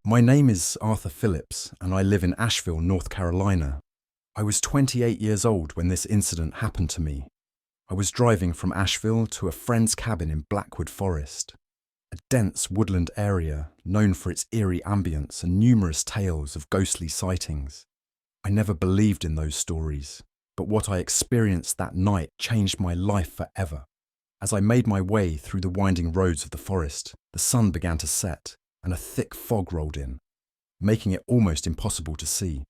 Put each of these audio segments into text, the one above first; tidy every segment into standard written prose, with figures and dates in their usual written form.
My name is Arthur Phillips, and I live in Asheville, North Carolina. I was 28 years old when this incident happened to me. I was driving from Asheville to a friend's cabin in Blackwood Forest, a dense woodland area known for its eerie ambience and numerous tales of ghostly sightings. I never believed in those stories, but what I experienced that night changed my life forever. As I made my way through the winding roads of the forest, the sun began to set and a thick fog rolled in, making it almost impossible to see.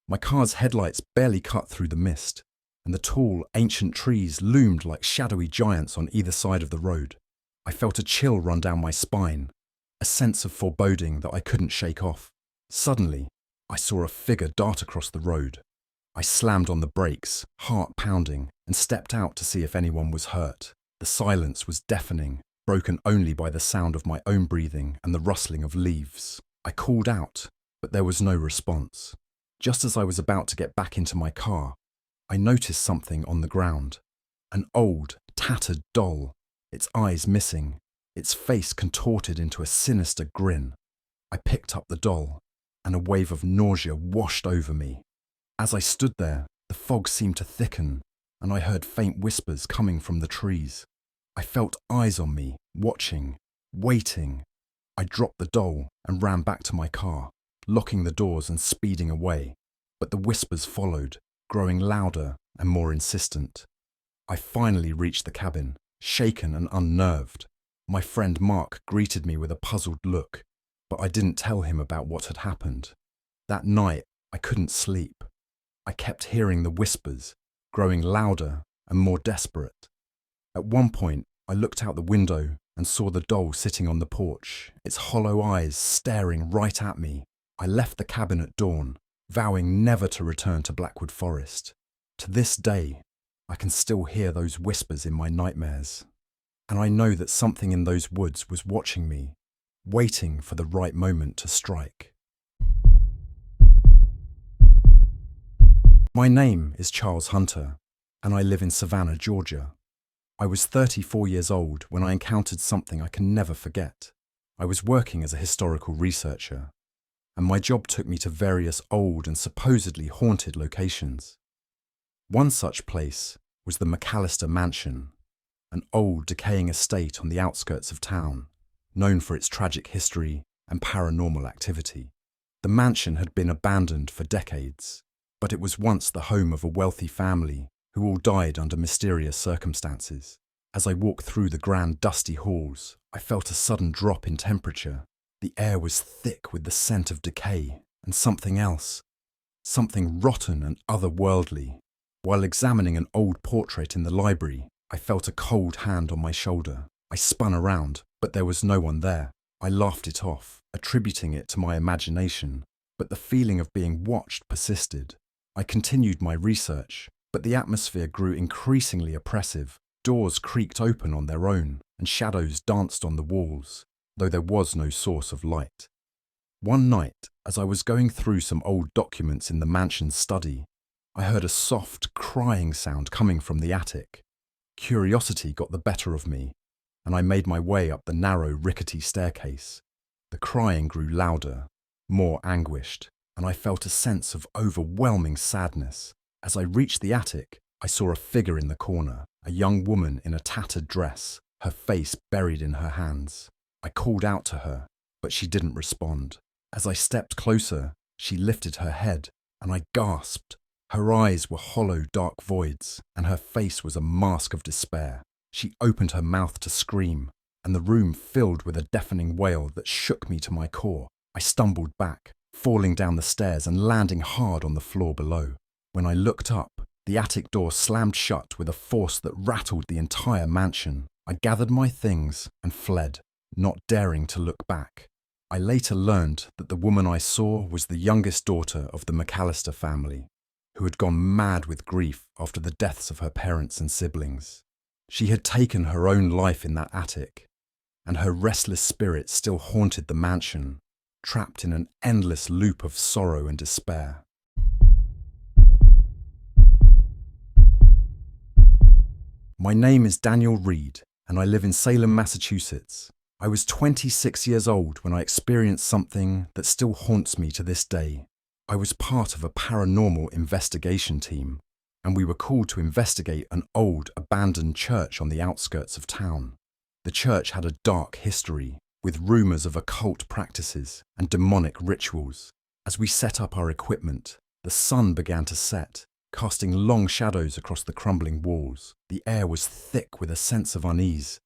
My car's headlights barely cut through the mist, and the tall, ancient trees loomed like shadowy giants on either side of the road. I felt a chill run down my spine, a sense of foreboding that I couldn't shake off. Suddenly, I saw a figure dart across the road. I slammed on the brakes, heart pounding, and stepped out to see if anyone was hurt. The silence was deafening, broken only by the sound of my own breathing and the rustling of leaves. I called out, but there was no response. Just as I was about to get back into my car, I noticed something on the ground. An old, tattered doll, its eyes missing, its face contorted into a sinister grin. I picked up the doll, and a wave of nausea washed over me. As I stood there, the fog seemed to thicken, and I heard faint whispers coming from the trees. I felt eyes on me, watching, waiting. I dropped the doll and ran back to my car, locking the doors and speeding away. But the whispers followed, growing louder and more insistent. I finally reached the cabin, shaken and unnerved. My friend Mark greeted me with a puzzled look, but I didn't tell him about what had happened. That night, I couldn't sleep. I kept hearing the whispers, growing louder and more desperate. At one point, I looked out the window and saw the doll sitting on the porch, its hollow eyes staring right at me. I left the cabin at dawn, vowing never to return to Blackwood Forest. To this day, I can still hear those whispers in my nightmares. And I know that something in those woods was watching me, waiting for the right moment to strike. My name is Charles Hunter, and I live in Savannah, Georgia. I was 34 years old when I encountered something I can never forget. I was working as a historical researcher, and my job took me to various old and supposedly haunted locations. One such place was the Mallard Mansion, an old decaying estate on the outskirts of town, known for its tragic history and paranormal activity. The mansion had been abandoned for decades, but it was once the home of a wealthy family who all died under mysterious circumstances. As I walked through the grand dusty halls, I felt a sudden drop in temperature. The air was thick with the scent of decay and something else, something rotten and otherworldly. While examining an old portrait in the library, I felt a cold hand on my shoulder. I spun around, but there was no one there. I laughed it off, attributing it to my imagination, but the feeling of being watched persisted. I continued my research, but the atmosphere grew increasingly oppressive. Doors creaked open on their own, and shadows danced on the walls, though there was no source of light. One night, as I was going through some old documents in the mansion's study, I heard a soft, crying sound coming from the attic. Curiosity got the better of me, and I made my way up the narrow, rickety staircase. The crying grew louder, more anguished, and I felt a sense of overwhelming sadness. As I reached the attic, I saw a figure in the corner, a young woman in a tattered dress, her face buried in her hands. I called out to her, but she didn't respond. As I stepped closer, she lifted her head, and I gasped. Her eyes were hollow, dark voids, and her face was a mask of despair. She opened her mouth to scream, and the room filled with a deafening wail that shook me to my core. I stumbled back, falling down the stairs and landing hard on the floor below. When I looked up, the attic door slammed shut with a force that rattled the entire mansion. I gathered my things and fled, not daring to look back. I later learned that the woman I saw was the youngest daughter of the McAllister family, who had gone mad with grief after the deaths of her parents and siblings. She had taken her own life in that attic, and her restless spirit still haunted the mansion, trapped in an endless loop of sorrow and despair. My name is Daniel Reed, and I live in Salem, Massachusetts. I was 26 years old when I experienced something that still haunts me to this day. I was part of a paranormal investigation team, and we were called to investigate an old, abandoned church on the outskirts of town. The church had a dark history, with rumours of occult practices and demonic rituals. As we set up our equipment, the sun began to set, casting long shadows across the crumbling walls. The air was thick with a sense of unease,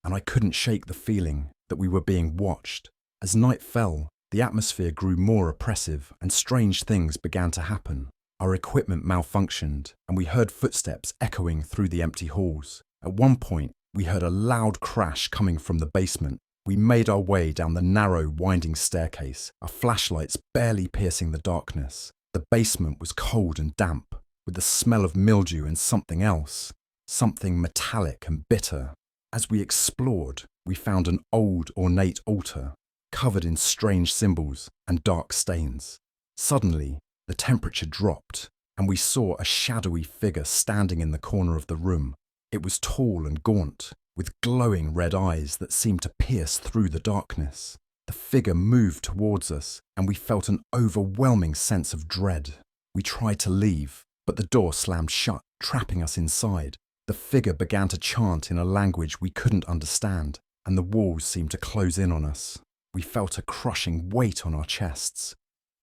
and I couldn't shake the feeling that we were being watched. As night fell, the atmosphere grew more oppressive and strange things began to happen. Our equipment malfunctioned, and we heard footsteps echoing through the empty halls. At one point, we heard a loud crash coming from the basement. We made our way down the narrow, winding staircase, our flashlights barely piercing the darkness. The basement was cold and damp, with the smell of mildew and something else, something metallic and bitter. As we explored, we found an old, ornate altar, covered in strange symbols and dark stains. Suddenly, the temperature dropped, and we saw a shadowy figure standing in the corner of the room. It was tall and gaunt, with glowing red eyes that seemed to pierce through the darkness. The figure moved towards us, and we felt an overwhelming sense of dread. We tried to leave, but the door slammed shut, trapping us inside. The figure began to chant in a language we couldn't understand, and the walls seemed to close in on us. We felt a crushing weight on our chests,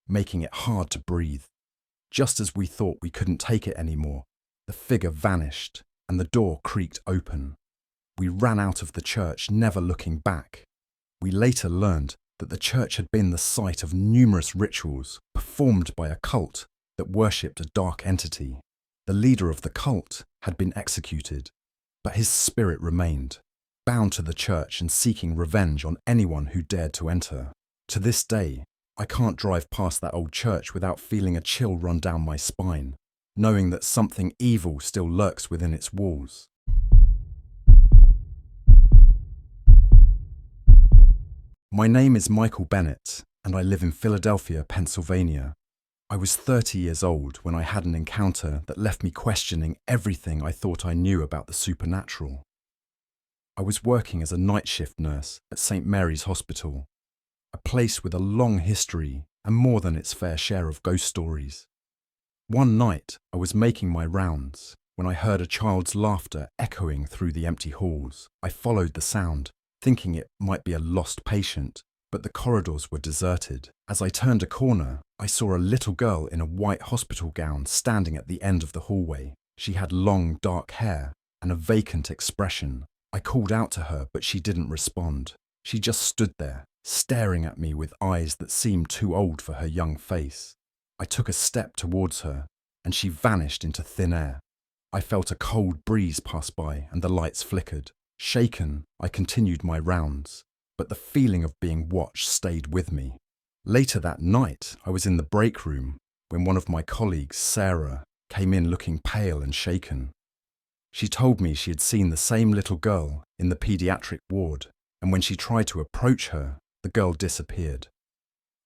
making it hard to breathe. Just as we thought we couldn't take it anymore, the figure vanished, and the door creaked open. We ran out of the church, never looking back. We later learned that the church had been the site of numerous rituals performed by a cult that worshipped a dark entity. The leader of the cult had been executed, but his spirit remained, bound to the church and seeking revenge on anyone who dared to enter. To this day, I can't drive past that old church without feeling a chill run down my spine, knowing that something evil still lurks within its walls. My name is Michael Bennett, and I live in Philadelphia, Pennsylvania. I was 30 years old when I had an encounter that left me questioning everything I thought I knew about the supernatural. I was working as a night shift nurse at St. Mary's Hospital, a place with a long history and more than its fair share of ghost stories. One night, I was making my rounds when I heard a child's laughter echoing through the empty halls. I followed the sound, thinking it might be a lost patient, but the corridors were deserted. As I turned a corner, I saw a little girl in a white hospital gown standing at the end of the hallway. She had long, dark hair and a vacant expression. I called out to her, but she didn't respond. She just stood there, staring at me with eyes that seemed too old for her young face. I took a step towards her, and she vanished into thin air. I felt a cold breeze pass by, and the lights flickered. Shaken, I continued my rounds, but the feeling of being watched stayed with me. Later that night, I was in the break room when one of my colleagues, Sarah, came in looking pale and shaken. She told me she had seen the same little girl in the pediatric ward, and when she tried to approach her, the girl disappeared.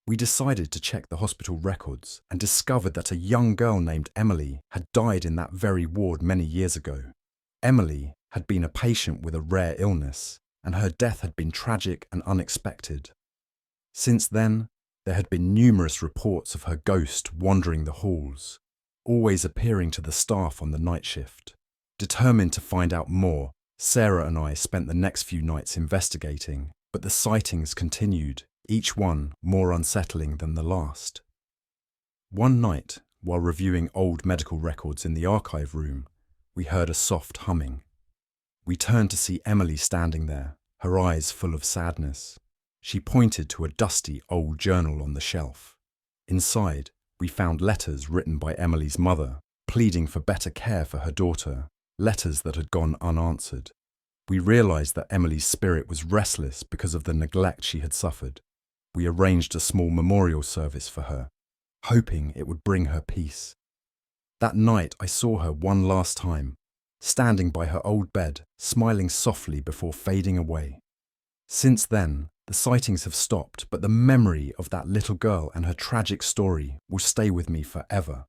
We decided to check the hospital records and discovered that a young girl named Emily had died in that very ward many years ago. Emily had been a patient with a rare illness, and her death had been tragic and unexpected. Since then, there had been numerous reports of her ghost wandering the halls, always appearing to the staff on the night shift. Determined to find out more, Sarah and I spent the next few nights investigating, but the sightings continued, each one more unsettling than the last. One night, while reviewing old medical records in the archive room, we heard a soft humming. We turned to see Emily standing there, her eyes full of sadness. She pointed to a dusty old journal on the shelf. Inside, we found letters written by Emily's mother, pleading for better care for her daughter, letters that had gone unanswered. We realized that Emily's spirit was restless because of the neglect she had suffered. We arranged a small memorial service for her, hoping it would bring her peace. That night I saw her one last time, standing by her old bed, smiling softly before fading away. Since then, the sightings have stopped, but the memory of that little girl and her tragic story will stay with me forever.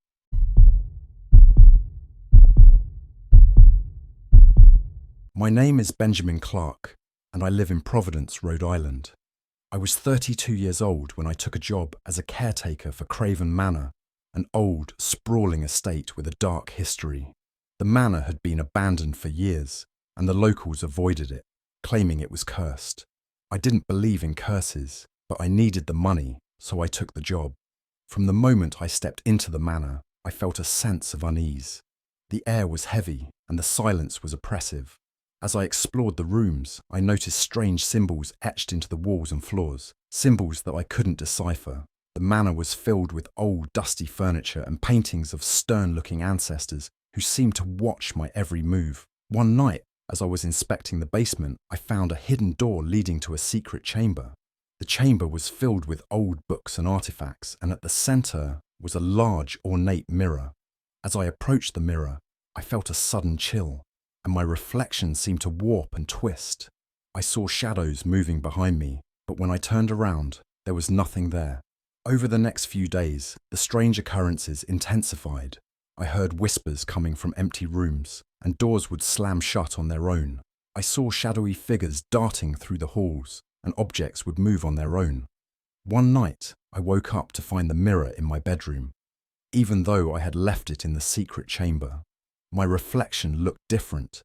My name is Benjamin Clark, and I live in Providence, Rhode Island. I was 32 years old when I took a job as a caretaker for Craven Manor, an old, sprawling estate with a dark history. The manor had been abandoned for years, and the locals avoided it, claiming it was cursed. I didn't believe in curses, but I needed the money, so I took the job. From the moment I stepped into the manor, I felt a sense of unease. The air was heavy, and the silence was oppressive. As I explored the rooms, I noticed strange symbols etched into the walls and floors, symbols that I couldn't decipher. The manor was filled with old, dusty furniture and paintings of stern-looking ancestors who seemed to watch my every move. One night, as I was inspecting the basement, I found a hidden door leading to a secret chamber. The chamber was filled with old books and artifacts, and at the center was a large, ornate mirror. As I approached the mirror, I felt a sudden chill, and my reflection seemed to warp and twist. I saw shadows moving behind me, but when I turned around, there was nothing there. Over the next few days, the strange occurrences intensified. I heard whispers coming from empty rooms, and doors would slam shut on their own. I saw shadowy figures darting through the halls, and objects would move on their own. One night, I woke up to find the mirror in my bedroom. Even though I had left it in the secret chamber, my reflection looked different,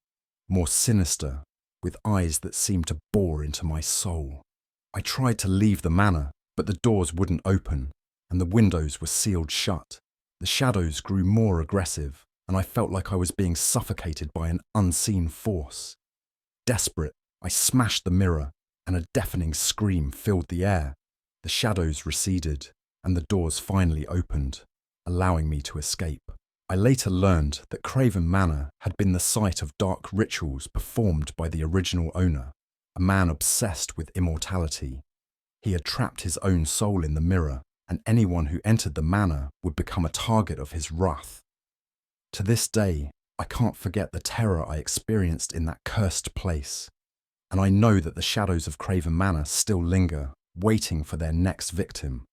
more sinister, with eyes that seemed to bore into my soul. I tried to leave the manor, but the doors wouldn't open, and the windows were sealed shut. The shadows grew more aggressive, and I felt like I was being suffocated by an unseen force. Desperate, I smashed the mirror, and a deafening scream filled the air. The shadows receded, and the doors finally opened, allowing me to escape. I later learned that Craven Manor had been the site of dark rituals performed by the original owner, a man obsessed with immortality. He had trapped his own soul in the mirror, and anyone who entered the manor would become a target of his wrath. To this day, I can't forget the terror I experienced in that cursed place, and I know that the shadows of Craven Manor still linger, waiting for their next victim.